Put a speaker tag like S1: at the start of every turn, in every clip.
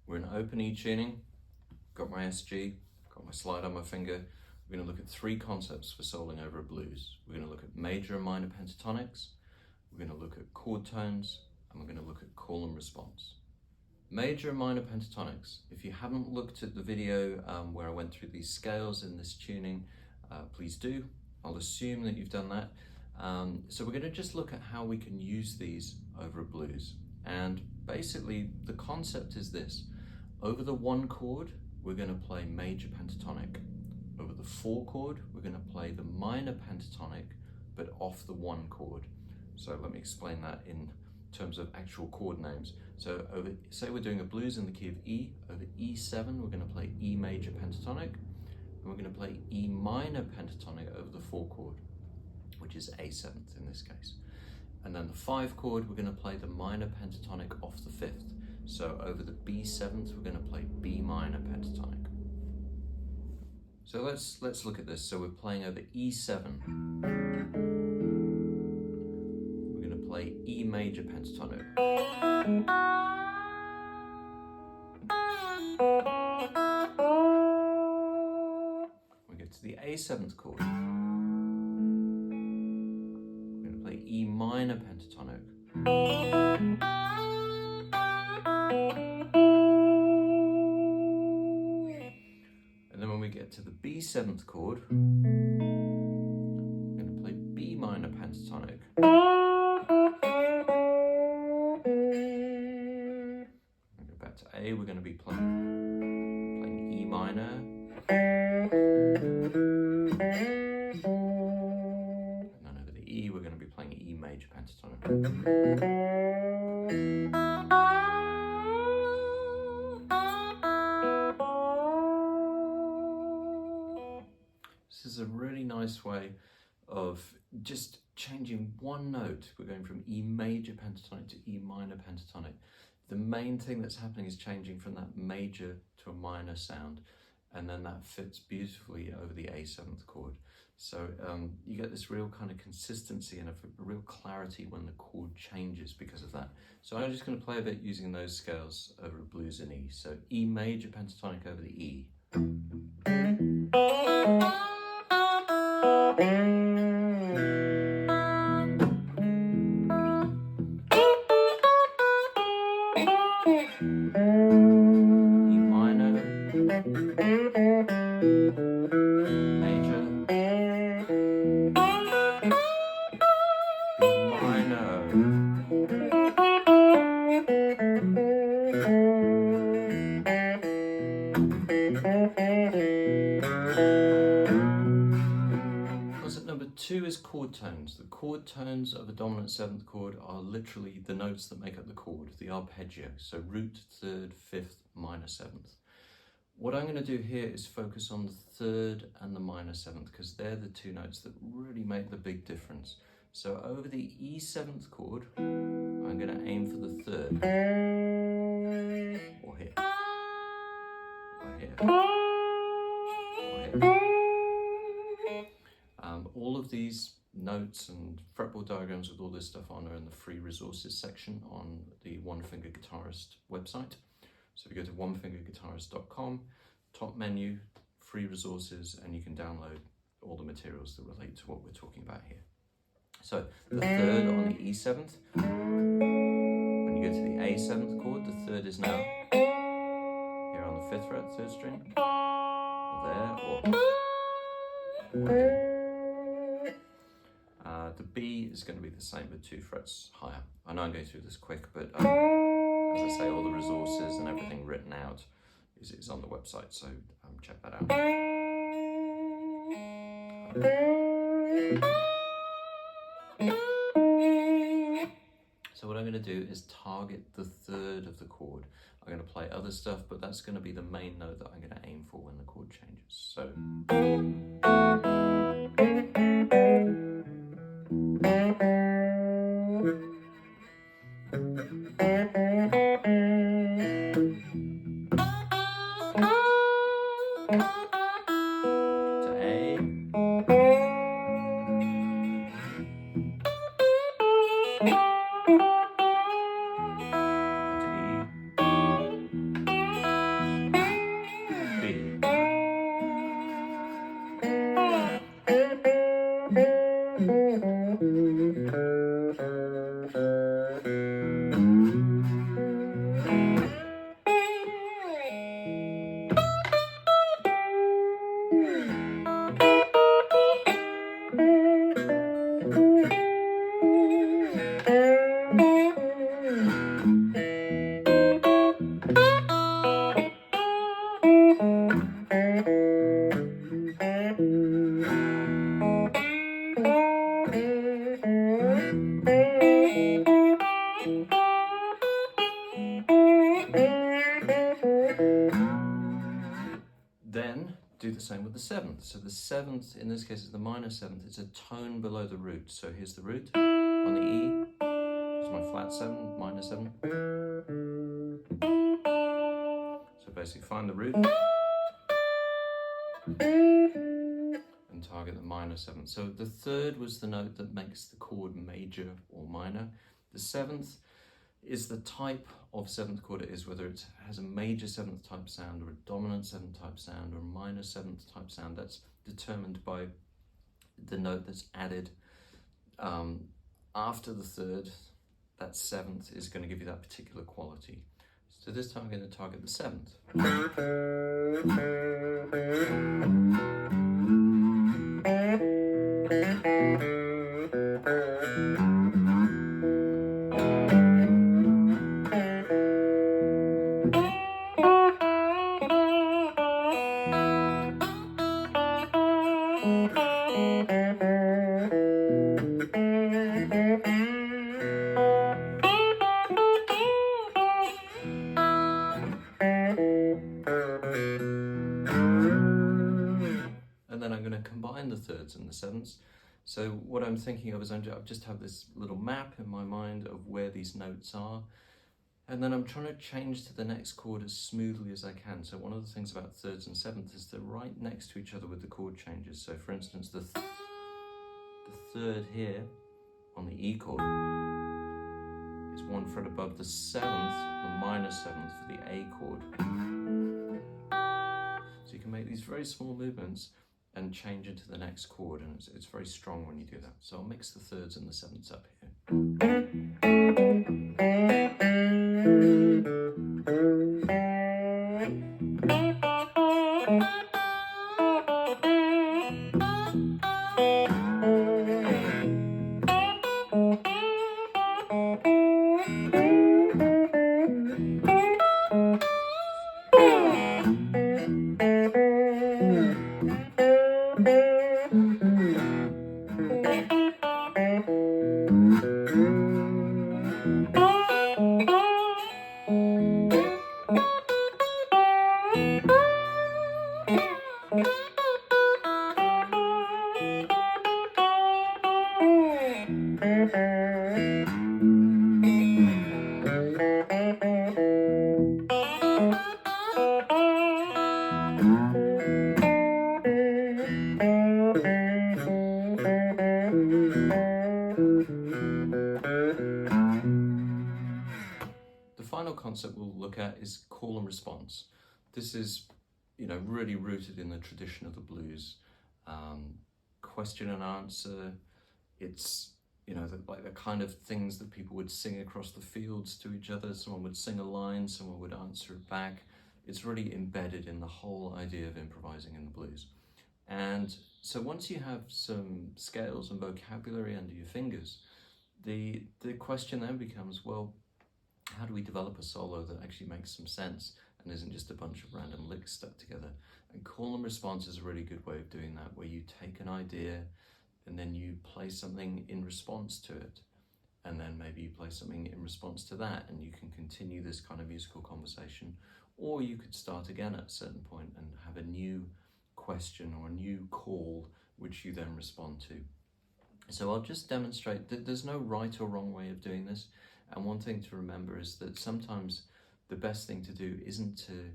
S1: We're in open E tuning, got my SG, got my slide on my finger. We're going to look at three concepts for soloing over a blues. We're going to look at major and minor pentatonics, we're going to look at chord tones, and we're going to look at call and response. Major and minor pentatonics. If you haven't looked at the video where I went through these scales in this tuning, please do. I'll assume that you've done that. So we're going to just look at how we can use these over a blues. And basically the concept is this. Over the 1 chord, we're going to play major pentatonic. Over the 4 chord, we're going to play the minor pentatonic, but off the 1 chord. So let me explain that in terms of actual chord names. So over, say we're doing a blues in the key of E, over E7, we're going to play E major pentatonic, and we're going to play E minor pentatonic over the 4 chord, which is A7th in this case. And then the 5 chord, we're going to play the minor pentatonic off the 5th. So over the B7th, we're going to play B minor pentatonic. So let's look at this. So we're playing over E7. We're going to play E major pentatonic. We get to the A7th chord. We're going to play E minor pentatonic. And then when we get to the B7th chord, we're going to play B minor pentatonic. We go back to A, we're going to be playing E minor. And then over the E, we're going to be playing E major pentatonic. This is a really nice way of just changing one note. We're going from E major pentatonic to E minor pentatonic. The main thing that's happening is changing from that major to a minor sound, and then that fits beautifully over the A7th chord. So you get this real kind of consistency and a real clarity when the chord changes because of that. So I'm just going to play a bit using those scales over a blues in E. So E major pentatonic over the E. Concept number 2 is chord tones. The chord tones of a dominant 7th chord are literally the notes that make up the chord, the arpeggio. So root, 3rd, 5th, minor 7th. What I'm going to do here is focus on the 3rd and the minor 7th because they're the 2 notes that really make the big difference. So over the E7th chord, I'm going to aim for the 3rd. Or here. Or here. Or here. All of these notes and fretboard diagrams with all this stuff on are in the free resources section on the One Finger Guitarist website. So if you go to onefingerguitarist.com, top menu, free resources, and you can download all the materials that relate to what we're talking about here. So the 3rd on the E7th, when you go to the A7th chord, the 3rd is now here on the 5th fret, 3rd string, or there, or here. The B is going to be the same but 2 frets higher. I know I'm going through this quick, but as I say, all the resources and everything written out is on the website, so check that out. So what I'm going to do is target the 3rd of the chord. I'm going to play other stuff, but that's going to be the main note that I'm going to aim for when the chord changes. So. To A. To E. do the same with the seventh. So the seventh, in this case, is the minor seventh. It's a tone below the root. So here's the root on the E. It's my flat 7, minor 7. So basically find the root and target the minor 7th. So the third was the note that makes the chord major or minor. The seventh is the type of 7th chord it is, whether it has a major 7th type sound or a dominant 7th type sound or a minor 7th type sound. That's determined by the note that's added after the third. That 7th is going to give you that particular quality. So this time I'm going to target the 7th. And then I'm going to combine the thirds and the sevenths. So what I'm thinking of is I just have this little map in my mind of where these notes are. And then I'm trying to change to the next chord as smoothly as I can. So one of the things about thirds and sevenths is they're right next to each other with the chord changes. So for instance, the third here on the E chord is 1 fret above the 7th, the minor 7th for the A chord. So you can make these very small movements and change into the next chord, and it's very strong when you do that. So I'll mix the thirds and the sevenths up here. The final concept we'll look at is call and response. This is, really rooted in the tradition of the blues. Question and answer. It's, the kind of things that people would sing across the fields to each other. Someone would sing a line, someone would answer it back. It's really embedded in the whole idea of improvising in the blues. And so once you have some scales and vocabulary under your fingers, the question then becomes, well, how do we develop a solo that actually makes some sense and isn't just a bunch of random licks stuck together? And call and response is a really good way of doing that, where you take an idea and then you play something in response to it. And then maybe you play something in response to that, and you can continue this kind of musical conversation. Or you could start again at a certain point and have a new question or a new call, which you then respond to. So I'll just demonstrate that there's no right or wrong way of doing this. And one thing to remember is that sometimes the best thing to do isn't to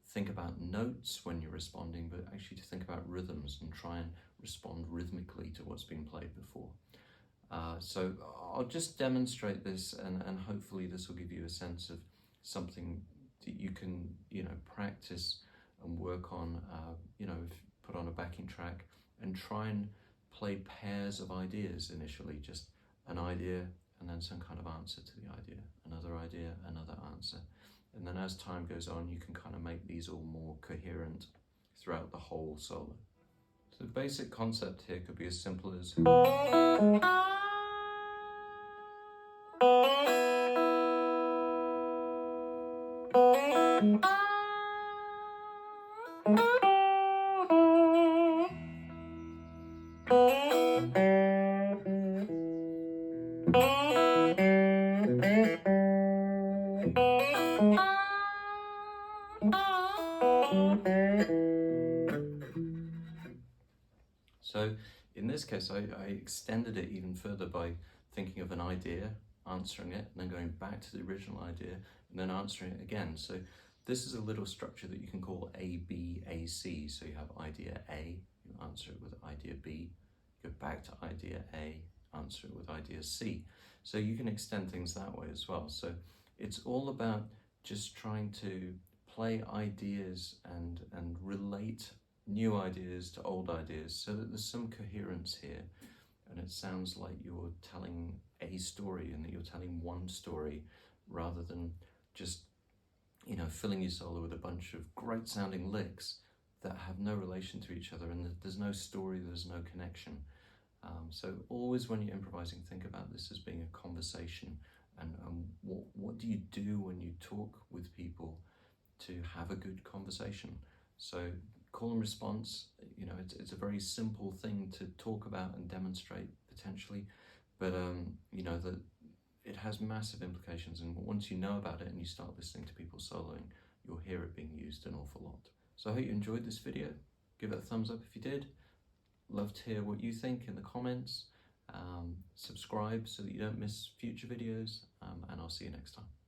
S1: think about notes when you're responding, but actually to think about rhythms and try and respond rhythmically to what's been played before. So I'll just demonstrate this, and hopefully this will give you a sense of something that you can, practice and work on, put on a backing track and try and play pairs of ideas initially, just an idea and then some kind of answer to the idea, another answer. And then as time goes on, you can kind of make these all more coherent throughout the whole solo. So the basic concept here could be as simple as So in this case, I extended it even further by thinking of an idea, answering it, and then going back to the original idea, and then answering it again. So this is a little structure that you can call ABAC. So you have idea A, you answer it with idea B, go back to idea A, answer it with idea C. So you can extend things that way as well. So it's all about just trying to play ideas and relate new ideas to old ideas so that there's some coherence here, and it sounds like you're telling a story and that you're telling one story rather than just, you know, filling your solo with a bunch of great sounding licks that have no relation to each other, and there's no story, there's no connection. So always when you're improvising, think about this as being a conversation, and what do you do when you talk with people to have a good conversation? So call and response, you know, it's a very simple thing to talk about and demonstrate potentially, but you know, that it has massive implications, and once you know about it and you start listening to people soloing, you'll hear it being used an awful lot. So I hope you enjoyed this video. Give it a thumbs up if you did. Love to hear what you think in the comments. Subscribe so that you don't miss future videos, and I'll see you next time.